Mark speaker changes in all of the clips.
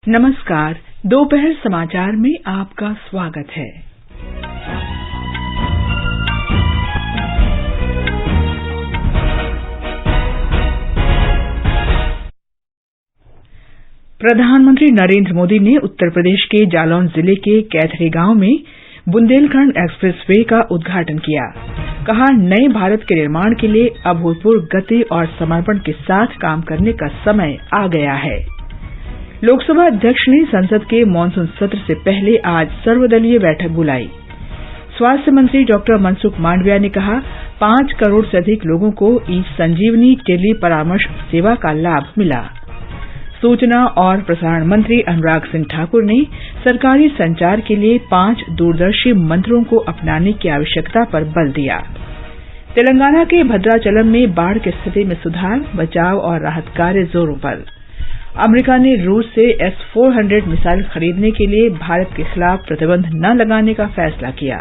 Speaker 1: नमस्कार। दोपहर समाचार में आपका स्वागत है। प्रधानमंत्री नरेंद्र मोदी ने उत्तर प्रदेश के जालौन जिले के कैथरी गांव में बुंदेलखंड एक्सप्रेस वे का उद्घाटन किया। कहा, नए भारत के निर्माण के लिए अभूतपूर्व गति और समर्पण के साथ काम करने का समय आ गया है। लोकसभा अध्यक्ष ने संसद के मानसून सत्र से पहले आज सर्वदलीय बैठक बुलाई। स्वास्थ्य मंत्री डॉक्टर मनसुख मांडविया ने कहा, 5 करोड़ से अधिक लोगों को ई-संजीवनी टेली परामर्श सेवा का लाभ मिला। सूचना और प्रसारण मंत्री अनुराग सिंह ठाकुर ने सरकारी संचार के लिए 5 दूरदर्शी मंत्रों को अपनाने की आवश्यकता पर बल दिया। तेलंगाना के भद्राचलम में बाढ़ की स्थिति में सुधार, बचाव और राहत कार्य जोरों पर। अमेरिका ने रूस से S-400 मिसाइल खरीदने के लिए भारत के खिलाफ प्रतिबंध न लगाने का फैसला किया।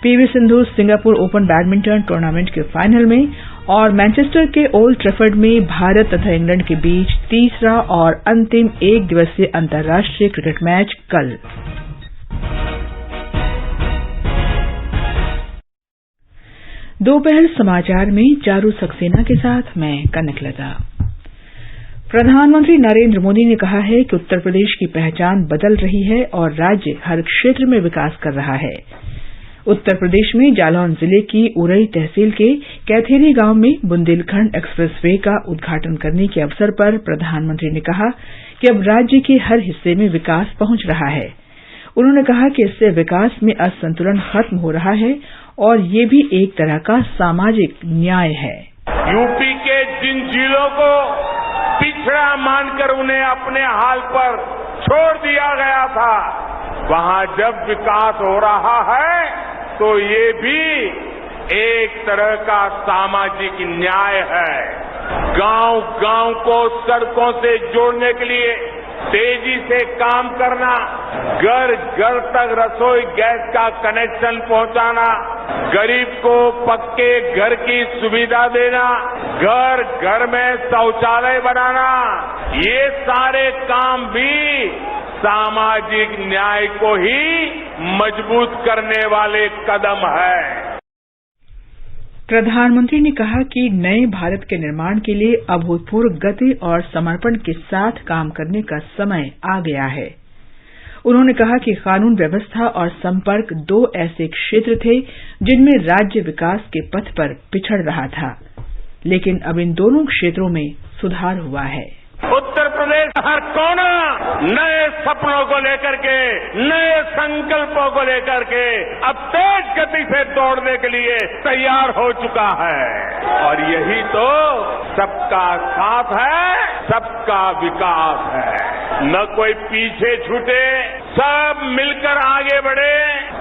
Speaker 1: PV Sindhu Singapore open badminton tournament के फाइनल में और मैनचेस्टर के ओल्ड ट्रैफर्ड में भारत तथा इंग्लैंड के बीच तीसरा और अंतिम 1 दिवसीय अंतर्राष्ट्रीय क्रिकेट मैच कल। दोपहर समाचार में चारू सक्सेना के साथ मैं कनकलता। प्रधानमंत्री नरेंद्र मोदी ने कहा है कि उत्तर प्रदेश की पहचान बदल रही है और राज्य हर क्षेत्र में विकास कर रहा है। उत्तर प्रदेश में जालौन जिले की उरई तहसील के कैथेरी गांव में बुंदेलखंड एक्सप्रेस वे का उद्घाटन करने के अवसर पर प्रधानमंत्री ने कहा कि अब राज्य के हर हिस्से में विकास पहुंच रहा है। उन्होंने कहा कि इससे विकास में असंतुलन खत्म हो रहा है और ये भी एक तरह का सामाजिक न्याय है।
Speaker 2: यूपी के जिन जिलों को पिछड़ा मानकर उन्हें अपने हाल पर छोड़ दिया गया था, वहां जब विकास हो रहा है तो ये भी एक तरह का सामाजिक न्याय है। गांव-गांव को सड़कों से जोड़ने के लिए तेजी से काम करना, घर-घर तक रसोई गैस का कनेक्शन पहुंचाना, गरीब को पक्के घर की सुविधा देना, घर-घर में शौचालय बनाना, ये सारे काम भी सामाजिक न्याय को ही मजबूत करने वाले कदम है।
Speaker 1: प्रधानमंत्री ने कहा कि नए भारत के निर्माण के लिए अभूतपूर्व गति और समर्पण के साथ काम करने का समय आ गया है। उन्होंने कहा कि कानून व्यवस्था और संपर्क 2 ऐसे क्षेत्र थे जिनमें राज्य विकास के पथ पर पिछड़ रहा था, लेकिन अब इन दोनों क्षेत्रों में सुधार हुआ है।
Speaker 2: उत्तर प्रदेश हर कोना नए सपनों को लेकर के, नए संकल्पों को लेकर के अब तेज गति से दौड़ने के लिए तैयार हो चुका है और यही तो सबका साथ है, सबका विकास है। न कोई पीछे छूटे, सब मिलकर आगे बढ़े।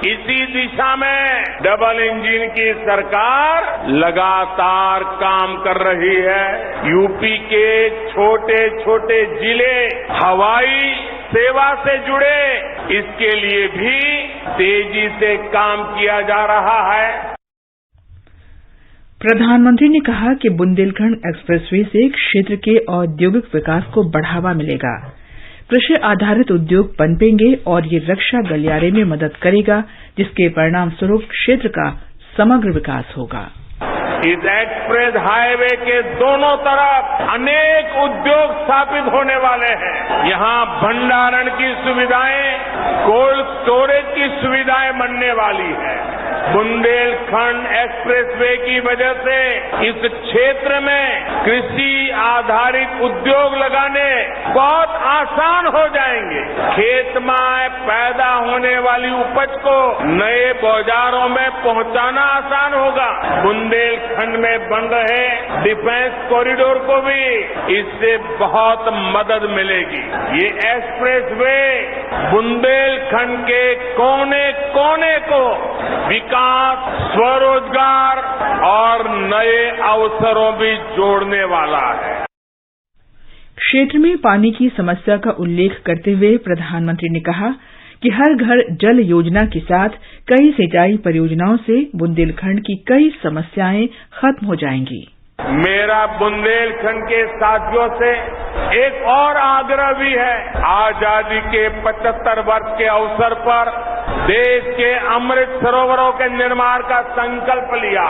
Speaker 2: इसी दिशा में डबल इंजन की सरकार लगातार काम कर रही है। यूपी के छोटे-छोटे जिले हवाई सेवा से जुड़े, इसके लिए भी तेजी से काम किया जा रहा है।
Speaker 1: प्रधानमंत्री ने कहा कि बुंदेलखंड एक्सप्रेसवे से क्षेत्र के औद्योगिक विकास को बढ़ावा मिलेगा, कृषि आधारित उद्योग पनपेंगे और ये रक्षा गलियारे में मदद करेगा, जिसके परिणाम स्वरूप क्षेत्र का समग्र विकास होगा।
Speaker 2: इस एक्सप्रेस हाईवे के दोनों तरफ अनेक उद्योग स्थापित होने वाले हैं। यहाँ भंडारण की सुविधाएं, कोल्ड स्टोरेज की सुविधाएं बनने वाली है। बुंदेलखंड एक्सप्रेसवे की वजह से इस क्षेत्र में कृषि आधारित उद्योग लगाने बहुत आसान हो जाएंगे। खेत में पैदा होने वाली उपज को नए बाजारों में पहुंचाना आसान होगा। बुंदेलखंड में बन रहे डिफेंस कॉरिडोर को भी इससे बहुत मदद मिलेगी। ये एक्सप्रेसवे बुंदेलखंड के कोने-कोने को विकास, स्वरोजगार और नए अवसरों भी जोड़ने वाला है।
Speaker 1: क्षेत्र में पानी की समस्या का उल्लेख करते हुए प्रधानमंत्री ने कहा कि हर घर जल योजना के साथ कई सिंचाई परियोजनाओं से बुंदेलखंड की कई समस्याएं खत्म हो जाएंगी।
Speaker 2: मेरा बुंदेलखंड के साथियों से एक और आग्रह भी है। आजादी के 75 वर्ष के अवसर पर देश के अमृत सरोवरों के निर्माण का संकल्प लिया।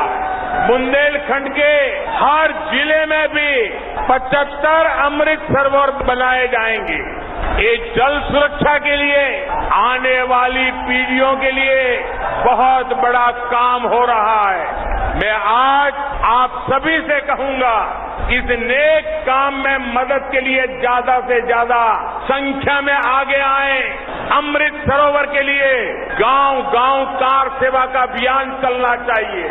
Speaker 2: बुंदेलखंड के हर जिले में भी 75 अमृत सरोवर बनाए जाएंगे। ये जल सुरक्षा के लिए आने वाली पीढ़ियों के लिए बहुत बड़ा काम हो रहा है। मैं आज आप सभी से कहूंगा कि इस नेक काम में मदद के लिए ज्यादा से ज्यादा संख्या में आगे आए। अमृत सरोवर के लिए गांव-गांव कार सेवा का अभियान चलना चाहिए।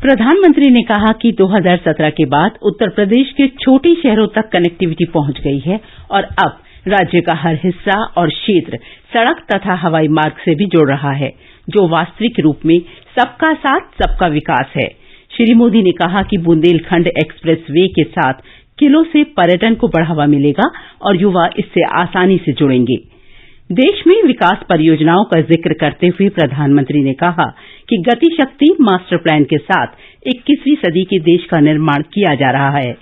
Speaker 3: प्रधानमंत्री ने कहा कि 2017 के बाद उत्तर प्रदेश के छोटे शहरों तक कनेक्टिविटी पहुंच गई है और अब राज्य का हर हिस्सा और क्षेत्र सड़क तथा हवाई मार्ग से भी जुड़ रहा है, जो वास्तविक रूप में सबका साथ सबका विकास है। श्री मोदी ने कहा कि बुंदेलखंड एक्सप्रेस वे के साथ किलों से पर्यटन को बढ़ावा मिलेगा और युवा इससे आसानी से जुड़ेंगे। देश में विकास परियोजनाओं का जिक्र करते हुए प्रधानमंत्री ने कहा कि गति शक्ति मास्टर प्लान के साथ 21वीं सदी के देश का निर्माण किया जा रहा है।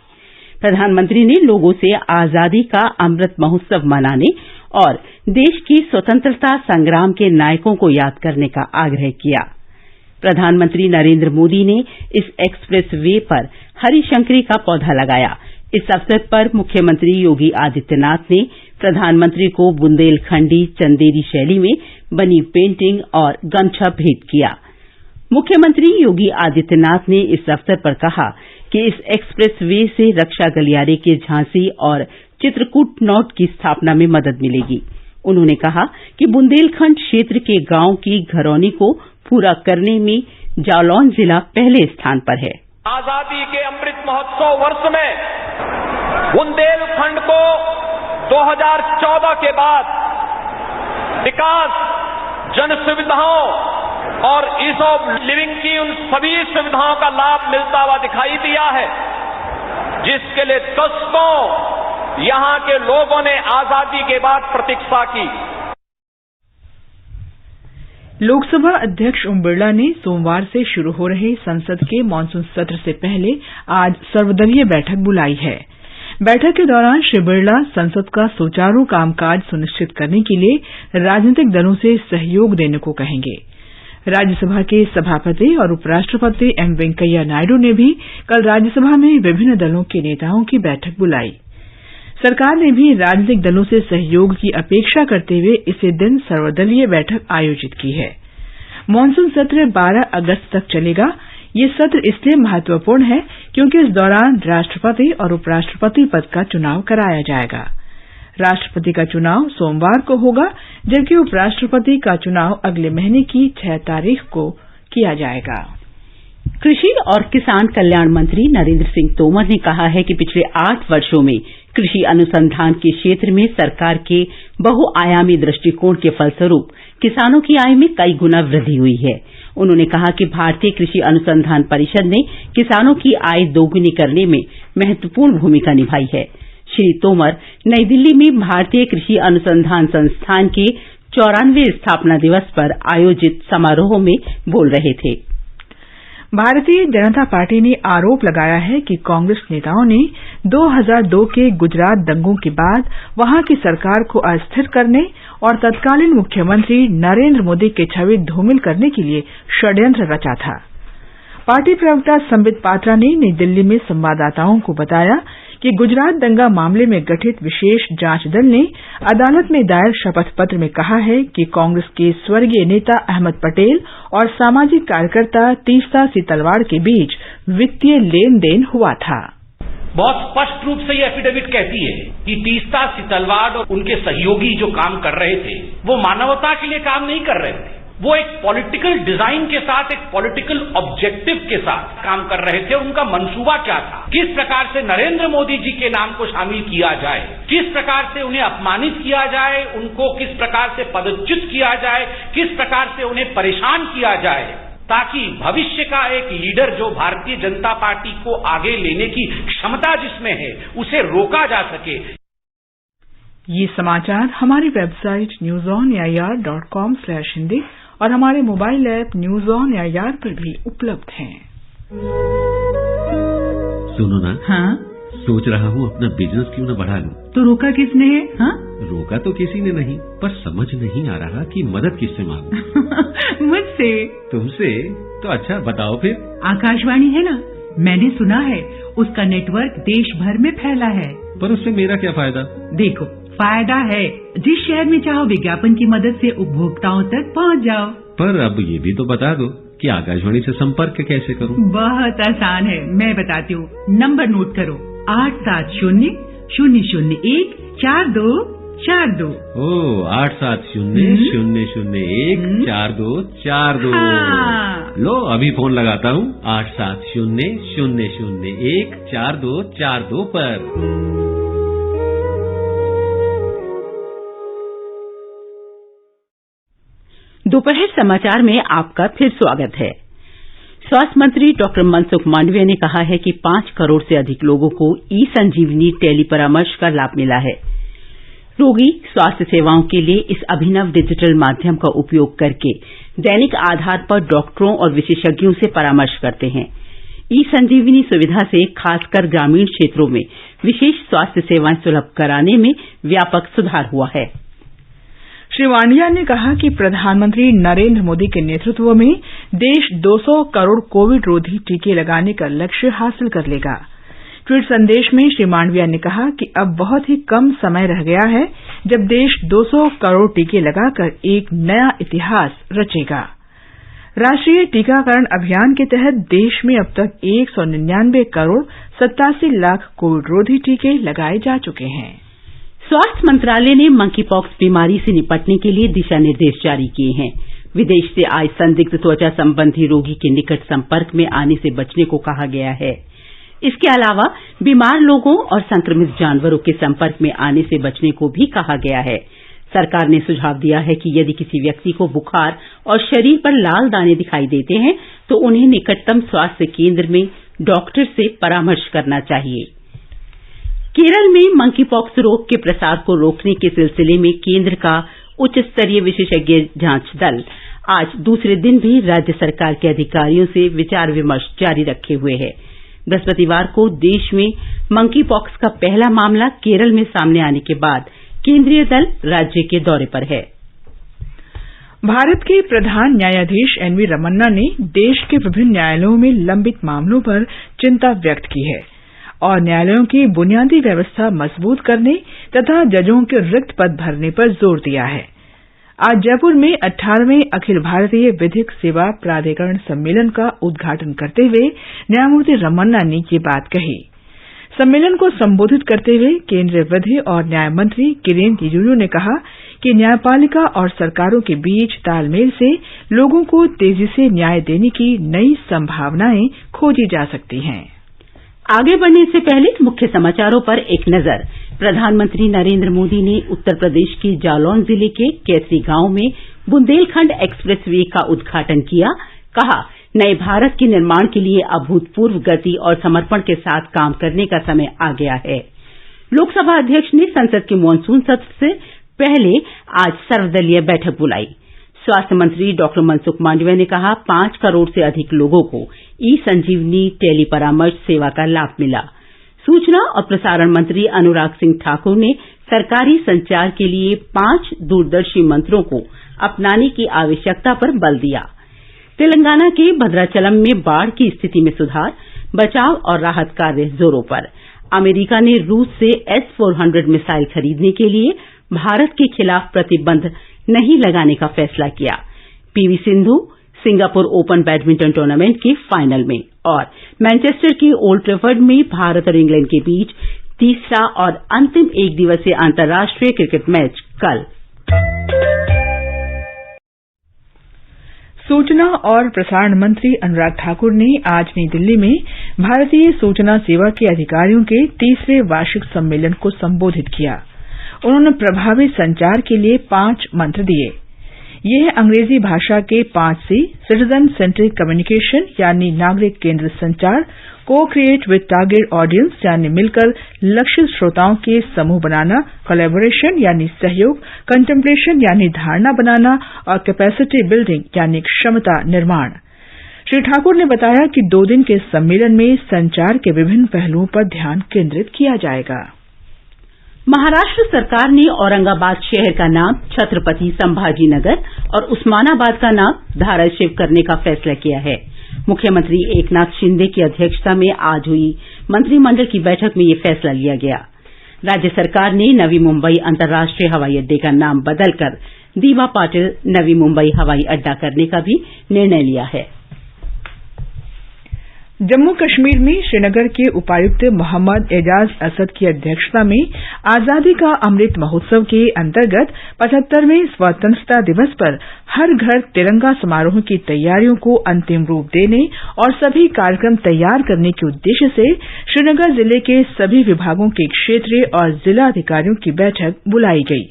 Speaker 3: प्रधानमंत्री ने लोगों से आजादी का अमृत महोत्सव मनाने और देश की स्वतंत्रता संग्राम के नायकों को याद करने का आग्रह किया। प्रधानमंत्री नरेंद्र मोदी ने इस एक्सप्रेस वे पर हरी शंकरी का पौधा लगाया। इस अवसर पर मुख्यमंत्री योगी आदित्यनाथ ने प्रधानमंत्री को बुंदेलखंडी चंदेरी शैली में बनी पेंटिंग और गमछा भेंट किया। मुख्यमंत्री योगी आदित्यनाथ ने इस अवसर पर कहा कि इस एक्सप्रेस वे से रक्षा गलियारे के झांसी और चित्रकूट नॉट की स्थापना में मदद मिलेगी। उन्होंने कहा कि बुंदेलखंड क्षेत्र के गांव की घरौनी को पूरा करने में जालौन जिला पहले स्थान पर है।
Speaker 4: आजादी के अमृत महोत्सव वर्ष में बुंदेलखंड को 2014 के बाद विकास, जन सुविधाओं और ईज ऑफ लिविंग की उन सभी सुविधाओं का लाभ मिलता हुआ दिखाई दिया है, जिसके लिए दशकों यहां के लोगों ने आजादी के बाद प्रतीक्षा की।
Speaker 1: लोकसभा अध्यक्ष ओम बिरला ने सोमवार से शुरू हो रहे संसद के मानसून सत्र से पहले आज सर्वदलीय बैठक बुलाई है। बैठक के दौरान श्री बिरला संसद का सुचारू कामकाज सुनिश्चित करने के लिए राजनीतिक दलों से सहयोग देने को कहेंगे। राज्यसभा के सभापति और उपराष्ट्रपति एम वेंकैया नायडू ने भी कल राज्यसभा में विभिन्न दलों के नेताओं की बैठक बुलाई। सरकार ने भी राजनीतिक दलों से सहयोग की अपेक्षा करते हुए इसी दिन सर्वदलीय बैठक आयोजित की है। मानसून सत्र 12 अगस्त तक चलेगा। ये सत्र इसलिए महत्वपूर्ण है क्योंकि इस दौरान राष्ट्रपति और उपराष्ट्रपति पद का चुनाव कराया जाएगा। राष्ट्रपति का चुनाव सोमवार को होगा, जबकि उपराष्ट्रपति का चुनाव अगले महीने की 6 तारीख को किया जाएगा।
Speaker 3: कृषि और किसान कल्याण मंत्री नरेंद्र सिंह तोमर ने कहा है कि पिछले 8 वर्षों में कृषि अनुसंधान के क्षेत्र में सरकार के बहुआयामी दृष्टिकोण के फलस्वरूप किसानों की आय में कई गुना वृद्धि हुई है। उन्होंने कहा कि भारतीय कृषि अनुसंधान परिषद ने किसानों की आय दोगुनी करने में महत्वपूर्ण भूमिका निभाई है। श्री तोमर नई दिल्ली में भारतीय कृषि अनुसंधान संस्थान के 94वें स्थापना दिवस पर आयोजित समारोह में बोल रहे थे।
Speaker 1: भारतीय जनता पार्टी ने आरोप लगाया है कि कांग्रेस नेताओं ने 2002 के गुजरात दंगों के बाद वहां की सरकार को अस्थिर करने और तत्कालीन मुख्यमंत्री नरेंद्र मोदी की छवि धूमिल करने के लिए षड्यंत्र रचा था। पार्टी प्रवक्ता संबित पात्रा ने नई दिल्ली में संवाददाताओं को बताया कि गुजरात दंगा मामले में गठित विशेष जांच दल ने अदालत में दायर शपथ पत्र में कहा है कि कांग्रेस के स्वर्गीय नेता अहमद पटेल और सामाजिक कार्यकर्ता तीस्ता सितलवाड़ के बीच वित्तीय लेन देन हुआ था।
Speaker 5: बहुत स्पष्ट रूप से ये एफिडेविट कहती है कि तीस्ता सितलवाड़ और उनके सहयोगी जो काम कर रहे थे वो मानवता के लिए काम नहीं कर रहे थे, वो एक पॉलिटिकल डिजाइन के साथ, एक पॉलिटिकल ऑब्जेक्टिव के साथ काम कर रहे थे। उनका मंसूबा क्या था, किस प्रकार से नरेंद्र मोदी जी के नाम को शामिल किया जाए, किस प्रकार से उन्हें अपमानित किया जाए, उनको किस प्रकार से पदच्युत किया जाए, किस प्रकार से उन्हें परेशान किया जाए, ताकि भविष्य का एक लीडर जो भारतीय जनता पार्टी को आगे लेने की क्षमता जिसमें है उसे रोका जा सके।
Speaker 1: ये समाचार हमारी वेबसाइट newsonair.com/hindi और हमारे mobile app news on AIR पर भी उपलब्ध हैं।
Speaker 6: सुनो ना।
Speaker 1: हाँ?
Speaker 6: सोच रहा हूँ अपना बिजनेस क्यों न बढ़ा लूं।
Speaker 1: तो रोका किसने है? हाँ?
Speaker 6: रोका तो किसी ने नहीं, पर समझ नहीं आ रहा कि मदद किससे मांगूं।
Speaker 1: मुझसे।
Speaker 6: तुमसे? तो अच्छा बताओ फिर।
Speaker 1: आकाशवाणी है ना, मैंने सुना है उसका नेटवर्क देश भर में फैला है।
Speaker 6: पर उससे मेरा क्या फायदा?
Speaker 1: देखो, फायदा है, जिस शहर में चाहो विज्ञापन की मदद से उपभोक्ताओं तक पहुंच जाओ। पर
Speaker 6: अब ये भी तो बता दो कि आकाशवाणी से संपर्क कैसे करूं?
Speaker 1: बहुत आसान है, मैं बताती हूँ। नंबर नोट करो, 870-001-4242।
Speaker 6: 870-001-4242। लो अभी फोन लगाता हूँ 870-001-4242 पर।
Speaker 3: दोपहर समाचार में आपका फिर स्वागत है। स्वास्थ्य मंत्री डॉक्टर मनसुख मांडविया ने कहा है कि 5 करोड़ से अधिक लोगों को ई संजीवनी टेली परामर्श का लाभ मिला है। रोगी स्वास्थ्य सेवाओं के लिए इस अभिनव डिजिटल माध्यम का उपयोग करके दैनिक आधार पर डॉक्टरों और विशेषज्ञों से परामर्श करते हैं। ई संजीवनी सुविधा से खासकर ग्रामीण क्षेत्रों में विशेष स्वास्थ्य सेवाएं सुलभ कराने में व्यापक सुधार हुआ है।
Speaker 1: श्री मांडविया ने कहा कि प्रधानमंत्री नरेंद्र मोदी के नेतृत्व में देश 200 करोड़ कोविड रोधी टीके लगाने का लक्ष्य हासिल कर लेगा। ट्वीट संदेश में श्री मांडविया ने कहा कि अब बहुत ही कम समय रह गया है जब देश 200 करोड़ टीके लगाकर एक नया इतिहास रचेगा। राष्ट्रीय टीकाकरण अभियान के तहत देश में अब तक 199 करोड़ 87 लाख कोविड रोधी टीके लगाए जा चुके हैं।
Speaker 3: स्वास्थ्य मंत्रालय ने मंकी पॉक्स बीमारी से निपटने के लिए दिशा निर्देश जारी किए हैं। विदेश से आए संदिग्ध त्वचा संबंधी रोगी के निकट संपर्क में आने से बचने को कहा गया है। इसके अलावा बीमार लोगों और संक्रमित जानवरों के संपर्क में आने से बचने को भी कहा गया है। सरकार ने सुझाव दिया है कि यदि किसी व्यक्ति को बुखार और शरीर पर लाल दाने दिखाई देते हैं तो उन्हें निकटतम स्वास्थ्य केंद्र में डॉक्टर से परामर्श करना चाहिए। केरल में मंकी पॉक्स रोग के प्रसार को रोकने के सिलसिले में केंद्र का उच्च स्तरीय विशेषज्ञ जांच दल आज दूसरे दिन भी राज्य सरकार के अधिकारियों से विचार विमर्श जारी रखे हुए है। बृहस्पतिवार को देश में मंकी पॉक्स का पहला मामला केरल में सामने आने के बाद केंद्रीय दल राज्य के दौरे पर है।
Speaker 1: भारत के प्रधान न्यायाधीश एनवी रमन्ना ने देश के विभिन्न न्यायालयों में लंबित मामलों पर चिंता व्यक्त की है और न्यायालयों की बुनियादी व्यवस्था मजबूत करने तथा जजों के रिक्त पद भरने पर जोर दिया है। आज जयपुर में 18वें अखिल भारतीय विधिक सेवा प्राधिकरण सम्मेलन का उद्घाटन करते हुए न्यायमूर्ति रमन्ना ने ये बात कही। सम्मेलन को संबोधित करते हुए केंद्रीय विधि और न्याय मंत्री किरेन रिजिजू ने कहा कि न्यायपालिका और सरकारों के बीच तालमेल से लोगों को तेजी से न्याय देने की नई संभावनाएं खोजी जा सकती हैं।
Speaker 3: आगे बढ़ने से पहले मुख्य समाचारों पर एक नजर। प्रधानमंत्री नरेंद्र मोदी ने उत्तर प्रदेश के जालौन जिले के कैथरी गांव में बुंदेलखंड एक्सप्रेस वे का उद्घाटन किया। कहा, नए भारत के निर्माण के लिए अभूतपूर्व गति और समर्पण के साथ काम करने का समय आ गया है। लोकसभा अध्यक्ष ने संसद के मानसून सत्र से पहले आज सर्वदलीय बैठक बुलाई। स्वास्थ्य मंत्री डॉक्टर मनसुख मांडविया ने कहा, 5 करोड़ से अधिक लोगों को ई संजीवनी टेली परामर्श सेवा का लाभ मिला। सूचना और प्रसारण मंत्री अनुराग सिंह ठाकुर ने सरकारी संचार के लिए 5 दूरदर्शी मंत्रों को अपनाने की आवश्यकता पर बल दिया। तेलंगाना के भद्राचलम में बाढ़ की स्थिति में सुधार, बचाव और राहत कार्य जोरों पर। अमेरिका ने रूस से S-400 मिसाइल खरीदने के लिए भारत के खिलाफ प्रतिबंध नहीं लगाने का फैसला किया। PV Sindhu Singapore open badminton tournament के फाइनल में और मैनचेस्टर के ओल्ड ट्रैफर्ड में भारत और इंग्लैंड के बीच तीसरा और अंतिम एक दिवसीय अंतर्राष्ट्रीय क्रिकेट मैच कल।
Speaker 1: सूचना और प्रसारण मंत्री अनुराग ठाकुर ने आज नई दिल्ली में भारतीय सूचना सेवा के अधिकारियों के तीसरे वार्षिक सम्मेलन को संबोधित किया। उन्होंने प्रभावी संचार के लिए 5 मंत्र दिए। ये अंग्रेजी भाषा के 5C, सिटीजन सेंट्रिक कम्युनिकेशन यानी नागरिक केंद्र संचार, को क्रिएट विद टारगेट ऑडियंस यानी मिलकर लक्षित श्रोताओं के समूह बनाना, कोलैबोरेशन यानी सहयोग, कंटेम्पलेशन यानी धारणा बनाना और कैपेसिटी बिल्डिंग यानी क्षमता निर्माण। श्री ठाकुर ने बताया कि 2 दिन के सम्मेलन में संचार के विभिन्न पहलुओं पर ध्यान केंद्रित किया जाएगा।
Speaker 3: महाराष्ट्र सरकार ने औरंगाबाद शहर का नाम छत्रपति संभाजीनगर और उस्मानाबाद का नाम धाराशिव करने का फैसला किया है। मुख्यमंत्री एकनाथ शिंदे की अध्यक्षता में आज हुई मंत्रिमंडल की बैठक में यह फैसला लिया गया। राज्य सरकार ने नवी मुंबई अंतर्राष्ट्रीय हवाई अड्डे का नाम बदलकर दीवा पाटिल नवी मुंबई हवाई अड्डा करने का भी निर्णय लिया है।
Speaker 1: जम्मू कश्मीर में श्रीनगर के उपायुक्त मोहम्मद एजाज असद की अध्यक्षता में आजादी का अमृत महोत्सव के अंतर्गत 75वें स्वतंत्रता दिवस पर हर घर तिरंगा समारोह की तैयारियों को अंतिम रूप देने और सभी कार्यक्रम तैयार करने के उद्देश्य से श्रीनगर जिले के सभी विभागों के क्षेत्रीय और जिला अधिकारियों की बैठक बुलाई गई।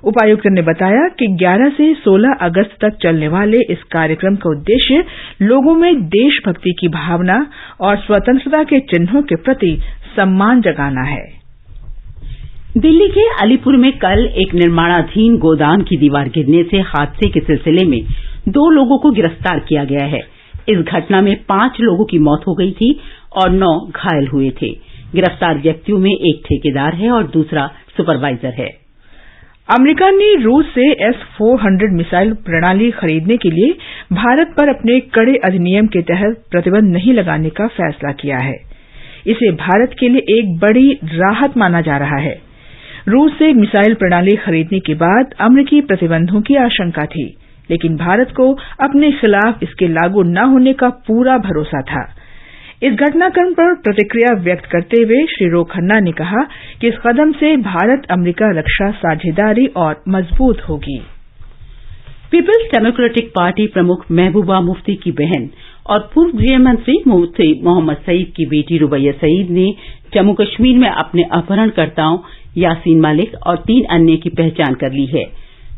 Speaker 1: उपायुक्त ने बताया कि 11 से 16 अगस्त तक चलने वाले इस कार्यक्रम का उद्देश्य लोगों में देशभक्ति की भावना और स्वतंत्रता के चिन्हों के प्रति सम्मान जगाना है।
Speaker 3: दिल्ली के अलीपुर में कल एक निर्माणाधीन गोदाम की दीवार गिरने से हादसे के सिलसिले में 2 लोगों को गिरफ्तार किया गया है। इस घटना में 5 लोगों की मौत हो गई थी और 9 घायल हुए थे। गिरफ्तार व्यक्तियों में एक ठेकेदार है और दूसरा सुपरवाइजर है।
Speaker 1: अमेरिका ने रूस से S-400 मिसाइल प्रणाली खरीदने के लिए भारत पर अपने कड़े अधिनियम के तहत प्रतिबंध नहीं लगाने का फैसला किया है। इसे भारत के लिए एक बड़ी राहत माना जा रहा है। रूस से मिसाइल प्रणाली खरीदने के बाद अमेरिकी प्रतिबंधों की आशंका थी, लेकिन भारत को अपने खिलाफ इसके लागू न होने का पूरा भरोसा था। इस घटनाक्रम पर प्रतिक्रिया व्यक्त करते हुए श्री रो खन्ना ने कहा कि इस कदम से भारत अमेरिका रक्षा साझेदारी और मजबूत होगी।
Speaker 3: पीपल्स डेमोक्रेटिक पार्टी प्रमुख महबूबा मुफ्ती की बहन और पूर्व गृह मंत्री मुफ्ती मोहम्मद सईद की बेटी रुबैया सईद ने जम्मू कश्मीर में अपने अपहरणकर्ताओं यासीन मलिक और 3 अन्य की पहचान कर ली है।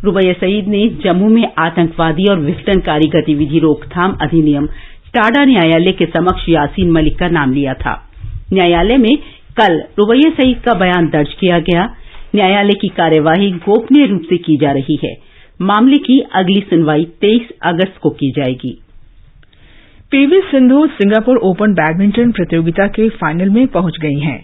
Speaker 3: रुबैया सईद ने जम्मू में आतंकवादी और विघटनकारी गतिविधि रोकथाम अधिनियम टाडा न्यायालय के समक्ष यासीन मलिक का नाम लिया था। न्यायालय में कल रुबैया सईद का बयान दर्ज किया गया। न्यायालय की कार्यवाही गोपनीय रूप से की जा रही है। मामले की अगली सुनवाई 23 अगस्त को की जाएगी।
Speaker 1: PV Sindhu Singapore open badminton प्रतियोगिता के फाइनल में पहुंच गई हैं।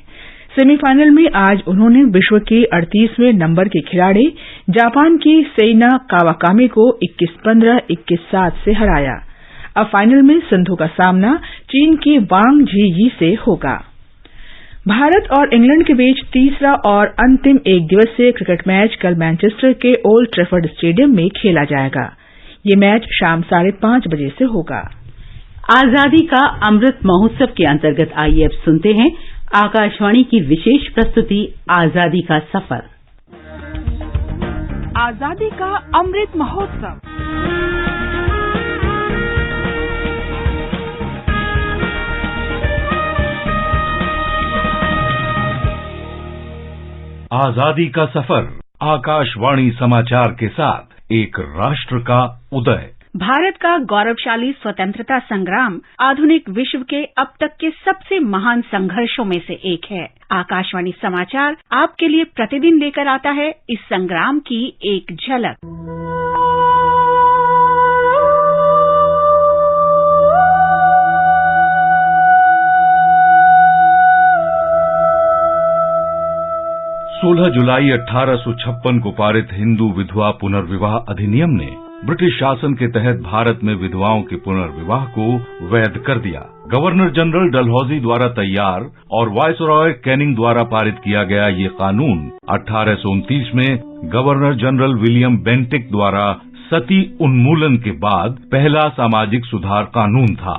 Speaker 1: सेमीफाइनल में आज उन्होंने विश्व के 38वें नंबर के खिलाड़ी जापान की सेइना कावाकामी को 21-15, 21-7 से हराया। अब फाइनल में सिंधु का सामना चीन की वांग झीयी से होगा। भारत और इंग्लैंड के बीच तीसरा और अंतिम एक दिवसीय क्रिकेट मैच कल मैनचेस्टर के ओल्ड ट्रैफर्ड स्टेडियम में खेला जाएगा। ये मैच शाम 5:30 बजे से होगा।
Speaker 3: आजादी का अमृत महोत्सव के अंतर्गत आइए अब सुनते हैं आकाशवाणी की विशेष प्रस्तुति आजादी का सफर।
Speaker 1: आजादी का अमृत महोत्सव।
Speaker 7: आजादी का सफर आकाशवाणी समाचार के साथ एक राष्ट्र का उदय।
Speaker 8: भारत का गौरवशाली स्वतंत्रता संग्राम आधुनिक विश्व के अब तक के सबसे महान संघर्षों में से एक है। आकाशवाणी समाचार आपके लिए प्रतिदिन लेकर आता है इस संग्राम की एक झलक।
Speaker 7: जुलाई 1856 को पारित हिंदू विधवा पुनर्विवाह अधिनियम ने ब्रिटिश शासन के तहत भारत में विधवाओं के पुनर्विवाह को वैध कर दिया। गवर्नर जनरल डलहौजी द्वारा तैयार और वायसरॉय कैनिंग द्वारा पारित किया गया ये कानून 1829 में गवर्नर जनरल विलियम बेंटिक द्वारा सती उन्मूलन के बाद पहला सामाजिक सुधार कानून था।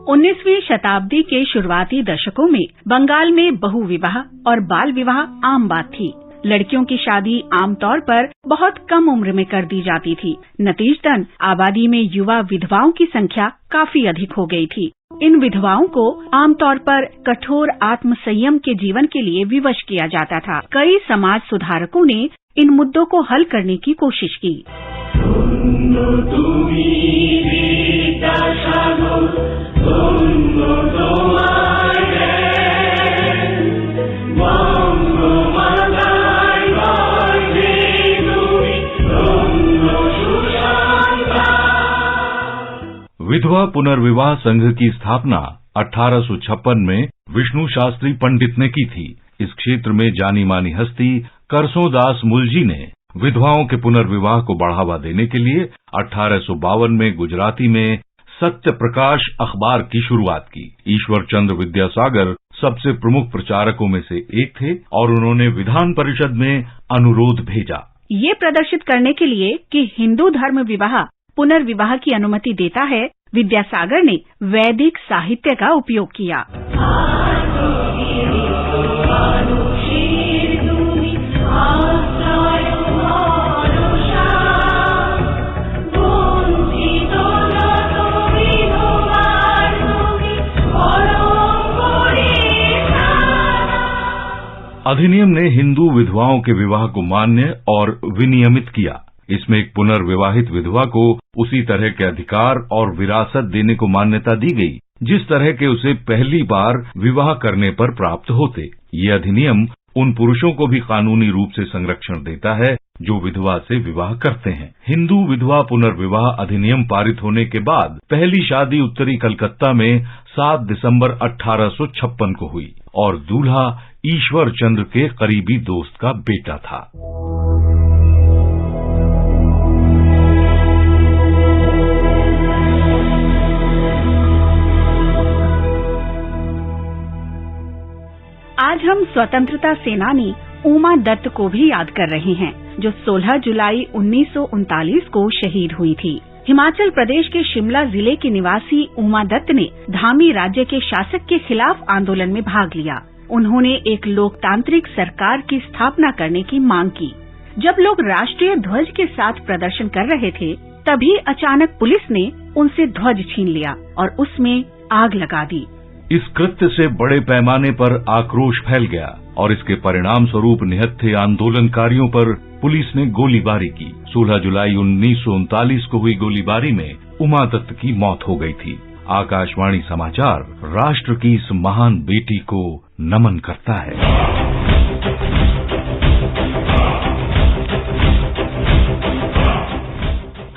Speaker 8: 19वीं शताब्दी के शुरुआती दशकों में बंगाल में बहु विवाह और बाल विवाह आम बात थी। लड़कियों की शादी आमतौर पर बहुत कम उम्र में कर दी जाती थी। नतीजतन आबादी में युवा विधवाओं की संख्या काफी अधिक हो गई थी। इन विधवाओं को आमतौर पर कठोर आत्म संयम के जीवन के लिए विवश किया जाता था। कई समाज सुधारकों ने इन मुद्दों को हल करने की कोशिश की।
Speaker 9: Wow.
Speaker 7: विधवा पुनर्विवाह संघ की स्थापना 1856 में विष्णु शास्त्री पंडित ने की थी। इस क्षेत्र में जानी मानी हस्ती करसोदास मुलजी ने विधवाओं के पुनर्विवाह को बढ़ावा देने के लिए 1852 में गुजराती में सत्य प्रकाश अखबार की शुरुआत की। ईश्वर चंद्र विद्यासागर सबसे प्रमुख प्रचारकों में से एक थे और उन्होंने विधान परिषद में अनुरोध भेजा,
Speaker 8: ये प्रदर्शित करने के लिए कि हिंदू धर्म विवाह पुनर्विवाह की अनुमति देता है। विद्यासागर ने वैदिक साहित्य का उपयोग किया।
Speaker 7: अधिनियम ने हिंदू विधवाओं के विवाह को मान्य और विनियमित किया। इसमें एक पुनर्विवाहित विधवा को उसी तरह के अधिकार और विरासत देने को मान्यता दी गई जिस तरह के उसे पहली बार विवाह करने पर प्राप्त होते। ये अधिनियम उन पुरुषों को भी कानूनी रूप से संरक्षण देता है जो विधवा से विवाह करते हैं। हिंदू विधवा पुनर्विवाह अधिनियम पारित होने के बाद पहली शादी उत्तरी कलकत्ता में 7 दिसंबर 1856 को हुई और दूल्हा ईश्वर चंद्र के करीबी दोस्त का बेटा था।
Speaker 8: आज हम स्वतंत्रता सेनानी उमा दत्त को भी याद कर रहे हैं, जो 16 जुलाई 1939 को शहीद हुई थी। हिमाचल प्रदेश के शिमला जिले की निवासी उमा दत्त ने धामी राज्य के शासक के खिलाफ आंदोलन में भाग लिया। उन्होंने एक लोकतांत्रिक सरकार की स्थापना करने की मांग की। जब लोग राष्ट्रीय ध्वज के साथ प्रदर्शन कर रहे थे, तभी अचानक पुलिस ने उनसे ध्वज छीन लिया और उसमें आग लगा दी।
Speaker 7: इस कृत्य से बड़े पैमाने पर आक्रोश फैल गया और इसके परिणाम स्वरूप निहत्थे आंदोलनकारियों पर पुलिस ने गोलीबारी की। 16 जुलाई 1939 को हुई गोलीबारी में उमा दत्त की मौत हो गई थी। आकाशवाणी समाचार राष्ट्र की इस महान बेटी को नमन करता है।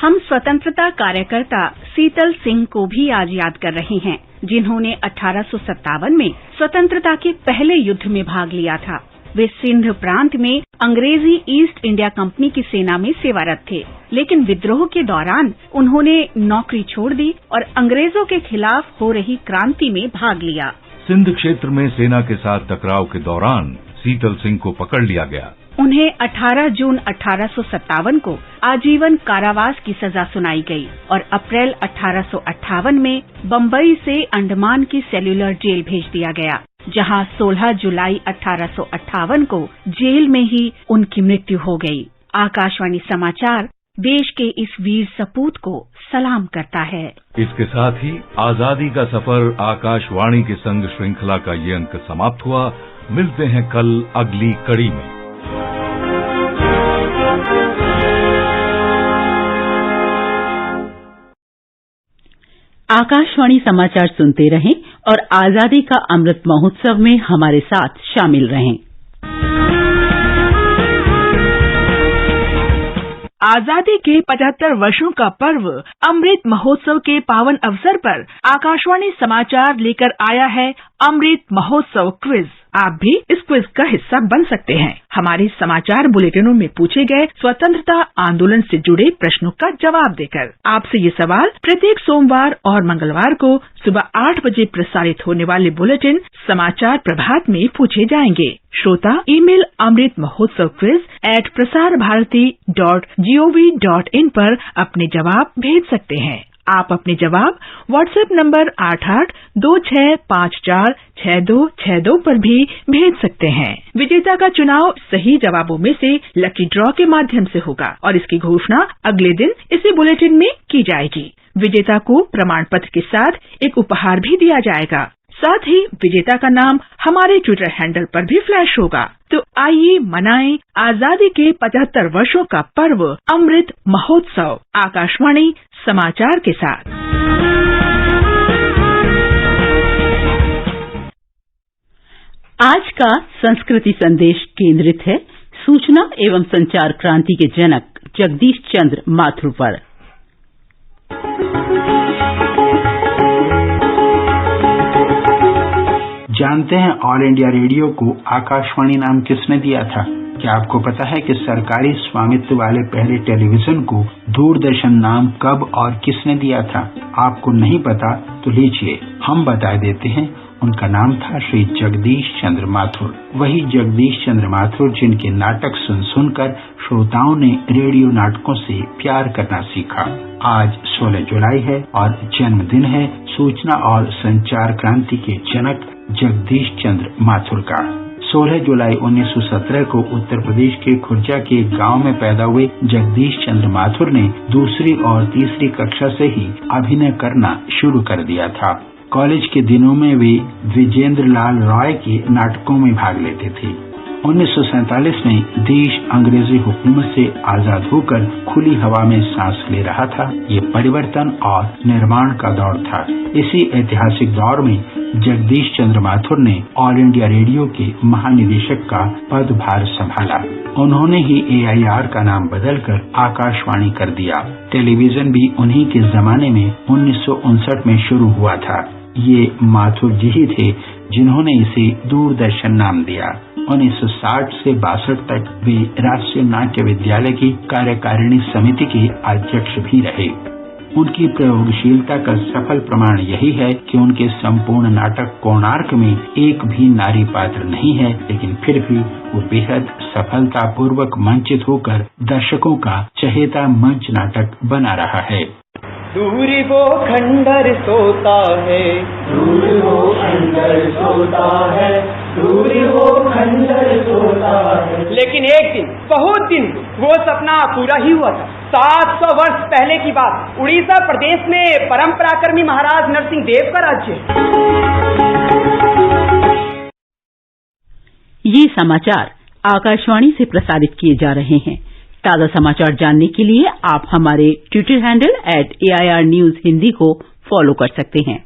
Speaker 8: हम स्वतंत्रता कार्यकर्ता शीतल सिंह को भी आज याद कर रहे हैं, जिन्होंने 1857 में स्वतंत्रता के पहले युद्ध में भाग लिया था। वे सिंध प्रांत में अंग्रेजी ईस्ट इंडिया कंपनी की सेना में सेवारत थे, लेकिन विद्रोह के दौरान उन्होंने नौकरी छोड़ दी और अंग्रेजों के खिलाफ हो रही क्रांति में भाग लिया।
Speaker 7: सिंध क्षेत्र में सेना के साथ टकराव के दौरान शीतल सिंह को पकड़ लिया गया।
Speaker 8: उन्हें 18 जून 1857 को आजीवन कारावास की सजा सुनाई गई और अप्रैल 1858 में बम्बई से अंडमान की सेल्यूलर जेल भेज दिया गया, जहां 16 जुलाई 1858 को जेल में ही उनकी मृत्यु हो गई। आकाशवाणी समाचार देश के इस वीर सपूत को सलाम करता है।
Speaker 7: इसके साथ ही आजादी का सफर आकाशवाणी के संग श्रृंखला का ये अंक समाप्त हुआ। मिलते हैं कल अगली कड़ी में।
Speaker 3: आकाशवाणी समाचार सुनते रहें और आजादी का अमृत महोत्सव में हमारे साथ शामिल रहें।
Speaker 1: आजादी के 75 वर्षों का पर्व अमृत महोत्सव के पावन अवसर पर आकाशवाणी समाचार लेकर आया है अमृत महोत्सव क्विज। आप भी इस क्विज का हिस्सा बन सकते हैं। हमारे समाचार बुलेटिनों में पूछे गए स्वतंत्रता आंदोलन से जुड़े प्रश्नों का जवाब देकर। आपसे ये सवाल प्रत्येक सोमवार और मंगलवार को सुबह 8 बजे प्रसारित होने वाले बुलेटिन समाचार प्रभात में पूछे जाएंगे। श्रोता email Amrit Mahotsav quiz @prasarabharati.gov.in पर अपने जवाब भेज सकते हैं। आप अपने जवाब व्हाट्सएप नंबर 8826546262 पर भी भेज सकते हैं। विजेता का चुनाव सही जवाबों में से लकी ड्रॉ के माध्यम से होगा और इसकी घोषणा अगले दिन इसी बुलेटिन में की जाएगी। विजेता को प्रमाण पत्र के साथ एक उपहार भी दिया जाएगा। साथ ही विजेता का नाम हमारे ट्विटर हैंडल पर भी फ्लैश होगा। तो आइए मनाएं आजादी के 75 वर्षों का पर्व अमृत महोत्सव आकाशवाणी समाचार के साथ।
Speaker 3: आज का संस्कृति संदेश केंद्रित है सूचना एवं संचार क्रांति के जनक जगदीश चंद्र माथुर पर।
Speaker 9: जानते हैं ऑल इंडिया रेडियो को आकाशवाणी नाम किसने दिया था? क्या आपको पता है कि सरकारी स्वामित्व वाले पहले टेलीविजन को दूरदर्शन नाम कब और किसने दिया था? आपको नहीं पता तो लीजिए हम बता देते हैं। उनका नाम था श्री जगदीश चंद्र माथुर। वही जगदीश चंद्र माथुर जिनके नाटक सुन सुनकर श्रोताओं ने रेडियो नाटकों से प्यार करना सीखा। आज 16 जुलाई है और जन्मदिन है सूचना और संचार क्रांति के जनक जगदीश चंद्र माथुर का। 16 जुलाई 1917 को उत्तर प्रदेश के खुर्जा के एक गांव में पैदा हुए जगदीश चंद्र माथुर ने दूसरी और तीसरी कक्षा से ही अभिनय करना शुरू कर दिया था। कॉलेज के दिनों में वे विजेंद्र लाल रॉय के नाटकों में भाग लेते थे। 1947 में देश अंग्रेजी हुकूमत से आजाद होकर खुली हवा में सांस ले रहा था। ये परिवर्तन और निर्माण का दौर था। इसी ऐतिहासिक दौर में जगदीश चंद्र माथुर ने ऑल इंडिया रेडियो के महानिदेशक का पदभार संभाला। उन्होंने ही AIR का नाम बदलकर आकाशवाणी कर दिया। टेलीविजन भी उन्हीं के जमाने में 1959 में शुरू हुआ था। ये माथुर जी ही थे जिन्होंने इसे दूरदर्शन नाम दिया। 1960 से 62 तक वे राष्ट्रीय नाट्य विद्यालय की कार्यकारिणी समिति के अध्यक्ष भी रहे। उनकी प्रयोगशीलता का सफल प्रमाण यही है कि उनके संपूर्ण नाटक कोणार्क में एक भी नारी पात्र नहीं है, लेकिन फिर भी वो बेहद सफलतापूर्वक मंचित होकर दर्शकों का चहेता मंच नाटक बना रहा है।
Speaker 10: दूर वो खंडर सोता है, दूर वो खंडर सोता है, दूर वो खंडर सोता है। लेकिन एक दिन, बहुत दिन वो सपना पूरा ही हुआ था। 700 वर्ष पहले की बात। उड़ीसा प्रदेश में परम पराक्रमी महाराज नरसिंह देव का राज्य।
Speaker 3: ये समाचार आकाशवाणी से प्रसारित किए जा रहे हैं। ताज़ा समाचार जानने के लिए आप हमारे Twitter handle @AIR News Hindi को फॉलो कर सकते हैं।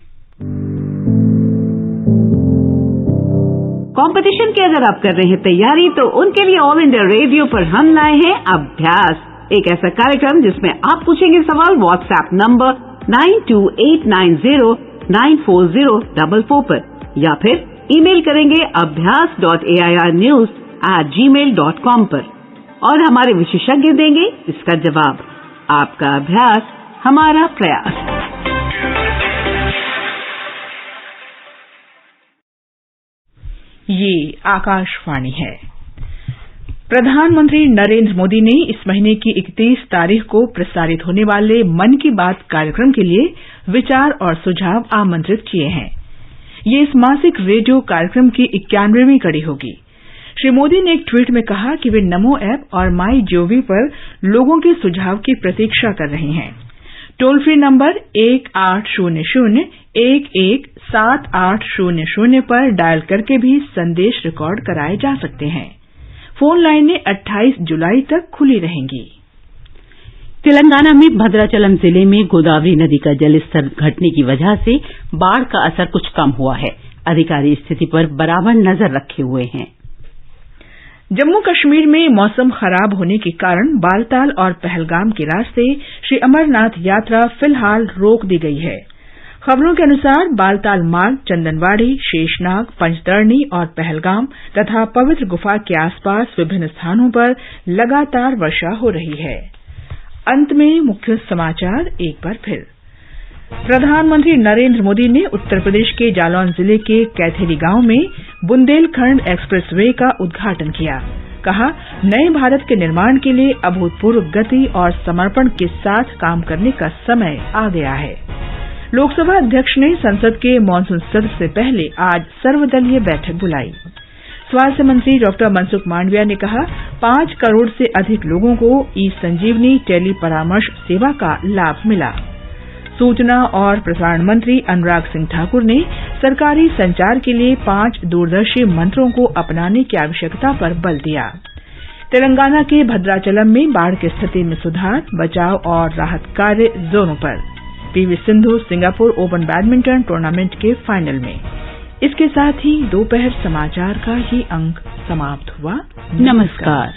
Speaker 11: कंपटीशन की अगर आप कर रहे हैं तैयारी, तो उनके लिए ऑल इंडिया रेडियो पर हम लाए हैं अभ्यास, एक ऐसा कार्यक्रम जिसमें आप पूछेंगे सवाल व्हाट्सएप नंबर 9289094044 पर, या फिर ईमेल करेंगे abhyas.airnews@gmail.com पर और हमारे विशेषज्ञ देंगे इसका जवाब। आपका अभ्यास हमारा प्रयास।
Speaker 1: ये आकाशवाणी है। प्रधानमंत्री नरेंद्र मोदी ने इस महीने की 31 तारीख को प्रसारित होने वाले मन की बात कार्यक्रम के लिए विचार और सुझाव आमंत्रित किए हैं। ये इस मासिक रेडियो कार्यक्रम की 91वीं कड़ी होगी। श्री मोदी ने एक ट्वीट में कहा कि वे नमो ऐप और MyGov पर लोगों के सुझाव की प्रतीक्षा कर रहे हैं। टोल फ्री नंबर 1800-117800 पर डायल करके भी संदेश रिकॉर्ड कराए जा सकते हैं। फोन लाइनें 28 जुलाई तक खुली रहेंगी।
Speaker 3: तेलंगाना में भद्राचलम जिले में गोदावरी नदी का जलस्तर घटने की वजह से बाढ़ का असर कुछ कम हुआ है। अधिकारी स्थिति पर बराबर नजर रखे हुए हैं।
Speaker 1: जम्मू कश्मीर में मौसम खराब होने के कारण बालताल और पहलगाम के रास्ते श्री अमरनाथ यात्रा फिलहाल रोक दी गई है। खबरों के अनुसार बालताल मार्ग चंदनवाड़ी, शेषनाग, पंचतरणी और पहलगाम तथा पवित्र गुफा के आसपास विभिन्न स्थानों पर लगातार वर्षा हो रही है। अंत में मुख्य समाचार एक बार फिर। प्रधानमंत्री नरेंद्र मोदी ने उत्तर प्रदेश के जालौन जिले के कैथेरी गांव में बुंदेलखंड एक्सप्रेसवे का उद्घाटन किया। कहा, नए भारत के निर्माण के लिए अभूतपूर्व गति और समर्पण के साथ काम करने का समय आ गया है। लोकसभा अध्यक्ष ने संसद के मानसून सत्र से पहले आज सर्वदलीय बैठक बुलाई। स्वास्थ्य मंत्री डॉ मनसुख मांडविया ने कहा, 5 करोड़ से अधिक लोगों को ई-संजीवनी टेली परामर्श सेवा का लाभ मिला। सूचना और प्रसारण मंत्री अनुराग सिंह ठाकुर ने सरकारी संचार के लिए 5 दूरदर्शी मंत्रों को अपनाने की आवश्यकता पर बल दिया। तेलंगाना के भद्राचलम में बाढ़ की स्थिति में सुधार, बचाव और राहत कार्य जोरों पर। PV Sindhu Singapore open badminton tournament के फाइनल में। इसके साथ ही दोपहर समाचार का ये अंक समाप्त हुआ।
Speaker 3: नमस्कार।